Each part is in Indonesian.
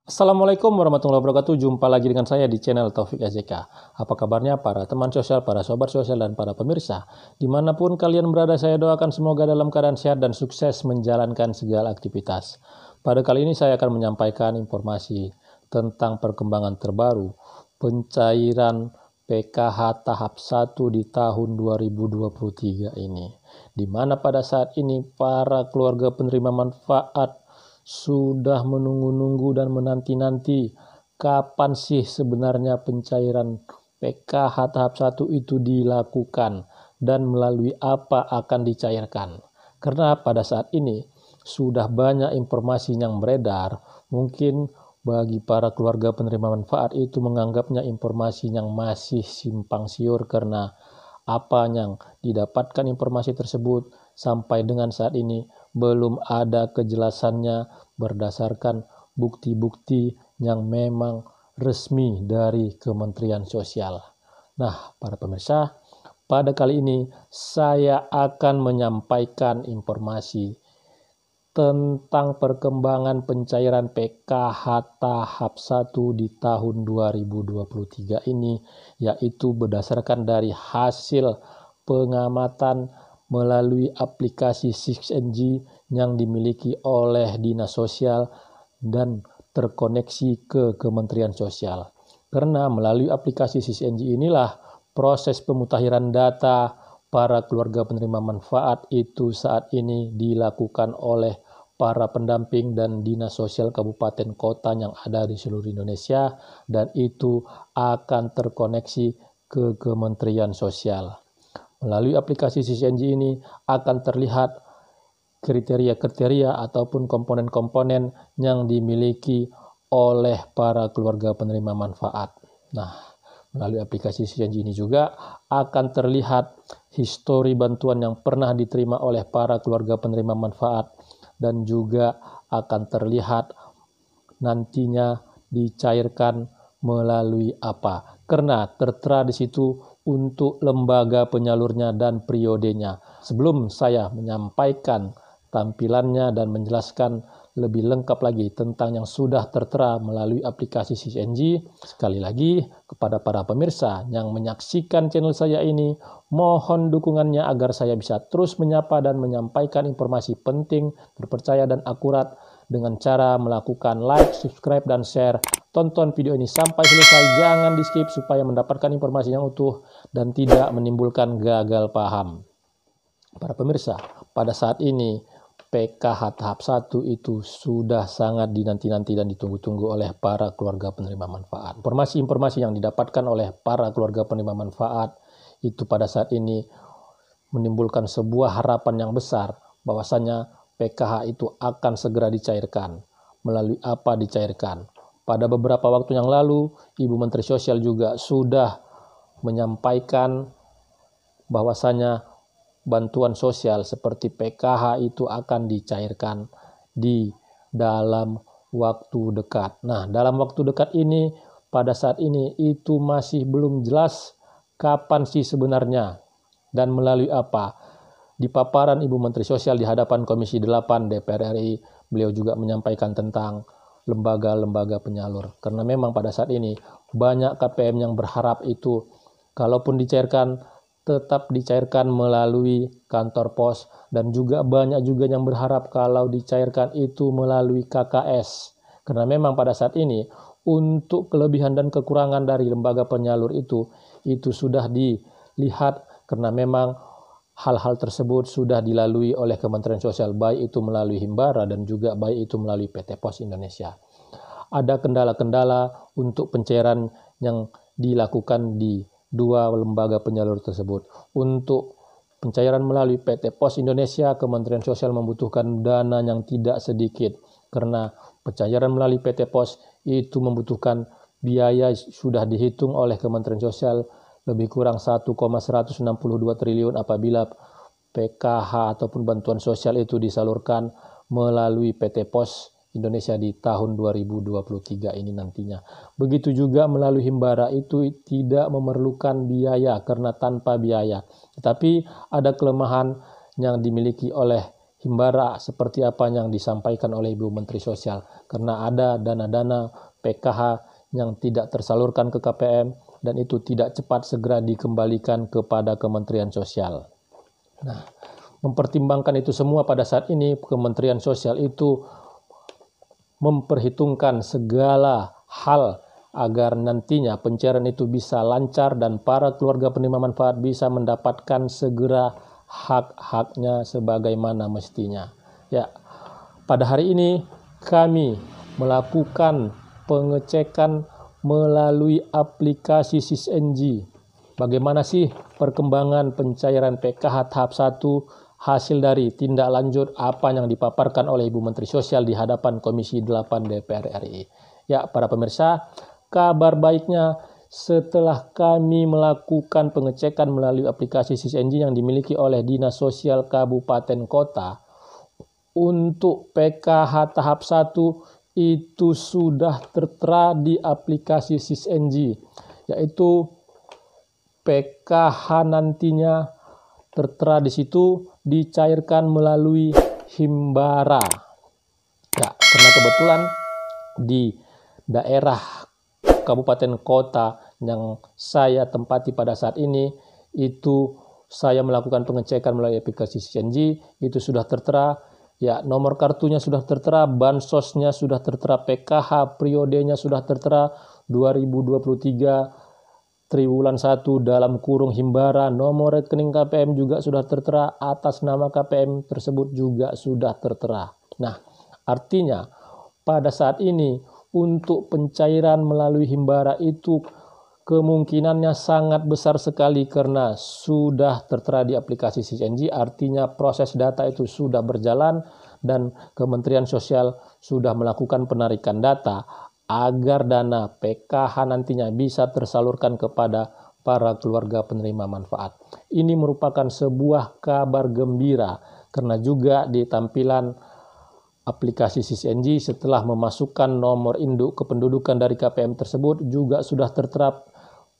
Assalamualaikum warahmatullahi wabarakatuh. Jumpa lagi dengan saya di channel Taufik AZK. Apa kabarnya para teman sosial, para sobat sosial, dan para pemirsa? Dimanapun kalian berada, saya doakan semoga dalam keadaan sehat dan sukses menjalankan segala aktivitas. Pada kali ini saya akan menyampaikan informasi tentang perkembangan terbaru pencairan PKH tahap 1 di tahun 2023 ini. Di mana pada saat ini para keluarga penerima manfaat sudah menunggu-nunggu dan menanti-nanti kapan sih sebenarnya pencairan PKH tahap 1 itu dilakukan dan melalui apa akan dicairkan. Karena pada saat ini sudah banyak informasi yang beredar, mungkin bagi para keluarga penerima manfaat itu menganggapnya informasi yang masih simpang siur karena apa yang didapatkan informasi tersebut sampai dengan saat ini belum ada kejelasannya berdasarkan bukti-bukti yang memang resmi dari Kementerian Sosial. Nah, para pemirsa, pada kali ini saya akan menyampaikan informasi tentang perkembangan pencairan PKH tahap 1 di tahun 2023 ini, yaitu berdasarkan dari hasil pengamatan melalui aplikasi 6NG yang dimiliki oleh Dinas Sosial dan terkoneksi ke Kementerian Sosial. Karena melalui aplikasi 6NG inilah proses pemutakhiran data para keluarga penerima manfaat itu saat ini dilakukan oleh para pendamping dan dinas sosial kabupaten kota yang ada di seluruh Indonesia, dan itu akan terkoneksi ke Kementerian Sosial. Melalui aplikasi CCNG ini akan terlihat kriteria-kriteria ataupun komponen-komponen yang dimiliki oleh para keluarga penerima manfaat. Nah, melalui aplikasi CCNG ini juga akan terlihat histori bantuan yang pernah diterima oleh para keluarga penerima manfaat dan juga akan terlihat nantinya dicairkan melalui apa. Karena tertera di situ untuk lembaga penyalurnya dan periodenya. Sebelum saya menyampaikan tampilannya dan menjelaskan lebih lengkap lagi tentang yang sudah tertera melalui aplikasi CCNG, sekali lagi kepada para pemirsa yang menyaksikan channel saya ini, mohon dukungannya agar saya bisa terus menyapa dan menyampaikan informasi penting, terpercaya dan akurat dengan cara melakukan like, subscribe, dan share. Tonton video ini sampai selesai, jangan di skip supaya mendapatkan informasi yang utuh dan tidak menimbulkan gagal paham. Para pemirsa, pada saat ini PKH tahap 1 itu sudah sangat dinanti-nanti dan ditunggu-tunggu oleh para keluarga penerima manfaat. Informasi-informasi yang didapatkan oleh para keluarga penerima manfaat itu pada saat ini menimbulkan sebuah harapan yang besar bahwasanya PKH itu akan segera dicairkan. Melalui apa dicairkan? Pada beberapa waktu yang lalu, Ibu Menteri Sosial juga sudah menyampaikan bahwasanya bantuan sosial seperti PKH itu akan dicairkan di dalam waktu dekat. Nah, dalam waktu dekat ini, pada saat ini itu masih belum jelas kapan sih sebenarnya dan melalui apa. Di paparan Ibu Menteri Sosial di hadapan Komisi 8 DPR RI, beliau juga menyampaikan tentang lembaga-lembaga penyalur. Karena memang pada saat ini banyak KPM yang berharap itu kalaupun dicairkan, tetap dicairkan melalui kantor pos, dan juga banyak juga yang berharap kalau dicairkan itu melalui KKS. Karena memang pada saat ini untuk kelebihan dan kekurangan dari lembaga penyalur itu sudah dilihat karena memang hal-hal tersebut sudah dilalui oleh Kementerian Sosial, baik itu melalui Himbara dan juga baik itu melalui PT Pos Indonesia. Ada kendala-kendala untuk pencairan yang dilakukan di dua lembaga penyalur tersebut. Untuk pencairan melalui PT Pos Indonesia, Kementerian Sosial membutuhkan dana yang tidak sedikit karena pencairan melalui PT Pos itu membutuhkan biaya sudah dihitung oleh Kementerian Sosial lebih kurang 1,162 triliun apabila PKH ataupun bantuan sosial itu disalurkan melalui PT Pos Indonesia di tahun 2023 ini nantinya. Begitu juga melalui Himbara itu tidak memerlukan biaya karena tanpa biaya. Tetapi ada kelemahan yang dimiliki oleh himbara seperti apa yang disampaikan oleh Ibu Menteri Sosial, karena ada dana-dana PKH yang tidak tersalurkan ke KPM dan itu tidak cepat segera dikembalikan kepada Kementerian Sosial. Nah, mempertimbangkan itu semua pada saat ini Kementerian Sosial itu memperhitungkan segala hal agar nantinya pencairan itu bisa lancar dan para keluarga penerima manfaat bisa mendapatkan segera hak-haknya sebagaimana mestinya. Ya, pada hari ini kami melakukan pengecekan melalui aplikasi SISNG. Bagaimana sih perkembangan pencairan PKH tahap 1 hasil dari tindak lanjut apa yang dipaparkan oleh Ibu Menteri Sosial di hadapan Komisi 8 DPR RI. Ya, para pemirsa, kabar baiknya setelah kami melakukan pengecekan melalui aplikasi SISNG yang dimiliki oleh Dinas Sosial Kabupaten Kota, untuk PKH tahap 1 itu sudah tertera di aplikasi SISNG, yaitu PKH nantinya tertera di situ dicairkan melalui himbara. Ya, karena kebetulan di daerah kabupaten kota yang saya tempati pada saat ini itu saya melakukan pengecekan melalui aplikasi SISNG, itu sudah tertera, ya, nomor kartunya sudah tertera, bansosnya sudah tertera, PKH periodenya sudah tertera 2023 triwulan 1 dalam kurung himbara, nomor rekening KPM juga sudah tertera, atas nama KPM tersebut juga sudah tertera. Nah, artinya pada saat ini untuk pencairan melalui himbara itu kemungkinannya sangat besar sekali karena sudah tertera di aplikasi SISNG, artinya proses data itu sudah berjalan dan Kementerian Sosial sudah melakukan penarikan data agar dana PKH nantinya bisa tersalurkan kepada para keluarga penerima manfaat. Ini merupakan sebuah kabar gembira karena juga di tampilan aplikasi SISNG setelah memasukkan nomor induk kependudukan dari KPM tersebut juga sudah tertera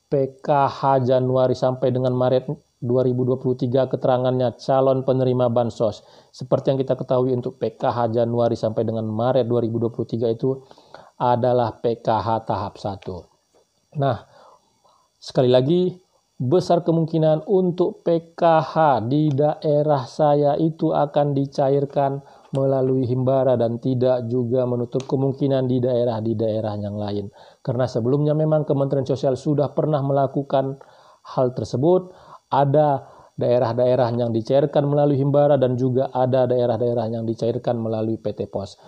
PKH Januari sampai dengan Maret 2023 keterangannya calon penerima bansos. Seperti yang kita ketahui untuk PKH Januari sampai dengan Maret 2023 itu adalah PKH tahap 1. Nah, sekali lagi besar kemungkinan untuk PKH di daerah saya itu akan dicairkan melalui himbara dan tidak juga menutup kemungkinan di daerah yang lain. Karena sebelumnya memang Kementerian Sosial sudah pernah melakukan hal tersebut, ada daerah-daerah yang dicairkan melalui himbara dan juga ada daerah-daerah yang dicairkan melalui PT Pos.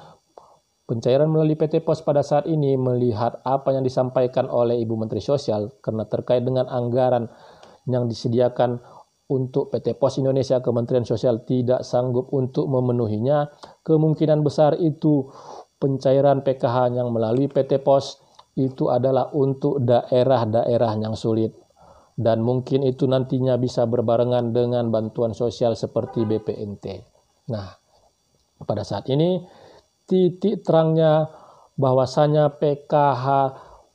Pencairan melalui PT Pos pada saat ini melihat apa yang disampaikan oleh Ibu Menteri Sosial karena terkait dengan anggaran yang disediakan untuk PT Pos Indonesia, Kementerian Sosial tidak sanggup untuk memenuhinya. Kemungkinan besar itu pencairan PKH yang melalui PT Pos itu adalah untuk daerah-daerah yang sulit. Dan mungkin itu nantinya bisa berbarengan dengan bantuan sosial seperti BPNT. Nah, pada saat ini titik terangnya bahwasanya PKH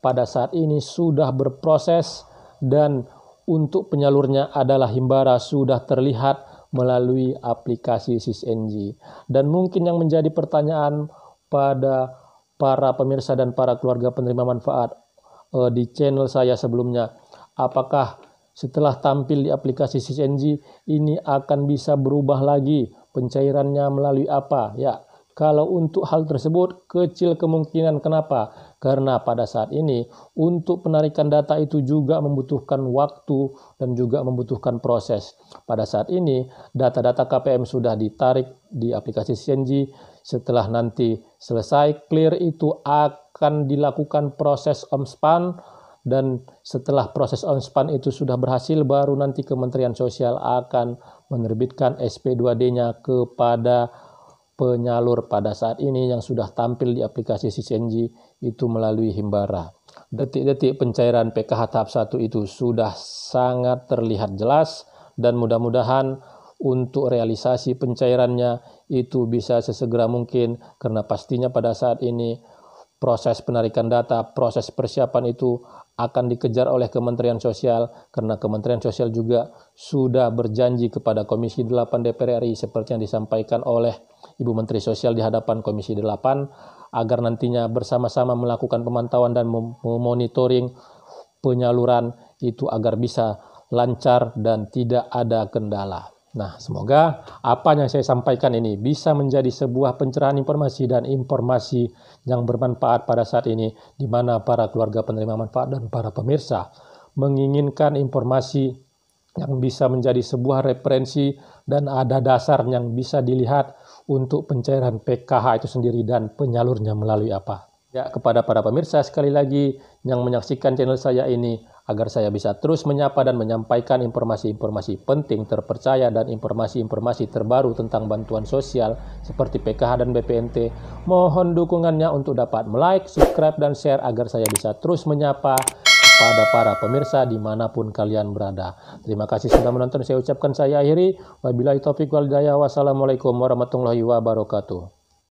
pada saat ini sudah berproses dan untuk penyalurnya adalah himbara sudah terlihat melalui aplikasi SISNG. Dan mungkin yang menjadi pertanyaan pada para pemirsa dan para keluarga penerima manfaat di channel saya sebelumnya, apakah setelah tampil di aplikasi SISNG ini akan bisa berubah lagi pencairannya melalui apa? Ya, kalau untuk hal tersebut kecil kemungkinan. Kenapa? Karena pada saat ini untuk penarikan data itu juga membutuhkan waktu dan juga membutuhkan proses. Pada saat ini data-data KPM sudah ditarik di aplikasi SISNG. Setelah nanti selesai clear itu akan dilakukan proses omspan, dan setelah proses omspan itu sudah berhasil baru nanti Kementerian Sosial akan menerbitkan SP2D-nya kepada penyalur pada saat ini yang sudah tampil di aplikasi SISNG itu melalui himbara. Detik-detik pencairan PKH tahap 1 itu sudah sangat terlihat jelas dan mudah-mudahan untuk realisasi pencairannya itu bisa sesegera mungkin karena pastinya pada saat ini proses penarikan data, proses persiapan itu akan dikejar oleh Kementerian Sosial, karena Kementerian Sosial juga sudah berjanji kepada Komisi 8 DPR RI seperti yang disampaikan oleh Ibu Menteri Sosial di hadapan Komisi 8, agar nantinya bersama-sama melakukan pemantauan dan memonitoring penyaluran itu agar bisa lancar dan tidak ada kendala. Nah, semoga apa yang saya sampaikan ini bisa menjadi sebuah pencerahan informasi dan informasi yang bermanfaat pada saat ini, di mana para keluarga penerima manfaat dan para pemirsa menginginkan informasi yang bisa menjadi sebuah referensi dan ada dasar yang bisa dilihat untuk pencairan PKH itu sendiri dan penyalurnya melalui apa. Ya, kepada para pemirsa sekali lagi yang menyaksikan channel saya ini, agar saya bisa terus menyapa dan menyampaikan informasi-informasi penting, terpercaya, dan informasi-informasi terbaru tentang bantuan sosial seperti PKH dan BPNT. Mohon dukungannya untuk dapat like, subscribe, dan share agar saya bisa terus menyapa kepada para pemirsa dimanapun kalian berada. Terima kasih sudah menonton. Saya ucapkan saya akhiri. Wabillahi taufiq wal hidayah. Wassalamualaikum warahmatullahi wabarakatuh.